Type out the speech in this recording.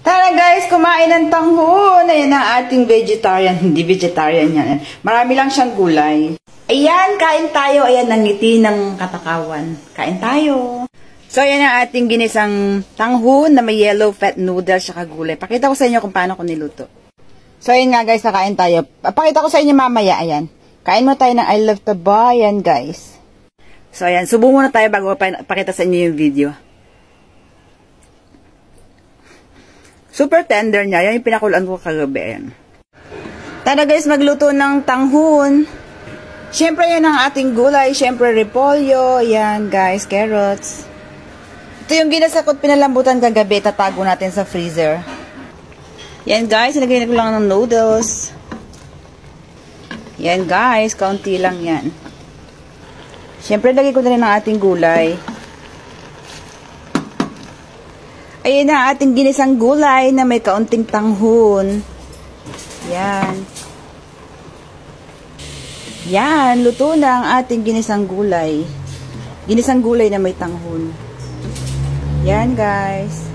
Tara guys, kumain ng tanghon. Ayan ang ating vegetarian. Hindi vegetarian yan. Marami lang siyang gulay. Ayan, kain tayo. Ayan ang ngiti ng katakawan. Kain tayo. So, ayan ang ating ginisang tanghon na may yellow fat noodles saka gulay. Pakita ko sa inyo kung paano ko niluto. So, ayan nga guys, nakain tayo. Pakita ko sa inyo mamaya. Ayan. Kain mo tayo ng I love taba. Ayan guys. So, ayan. Subo muna tayo bago pakita sa inyo yung video. Super tender niya. Yan yung pinakulaan ko kagabi. Ayan. Tara guys, magluto ng tanghon. Siyempre yan ang ating gulay. Siyempre repolyo. Ayan guys, carrots. Ito yung ginasakot pinalambutan kagabi. Tatago natin sa freezer. Yan guys, nilagay ko lang ng noodles. Yan guys, kaunti lang yan. Siyempre lagay ko na rin ang ating gulay. Ayan na ating ginisang gulay na may kaunting tanghon. Yan. Yan, luto na ang ating ginisang gulay. Ginisang gulay na may tanghon. Yan guys.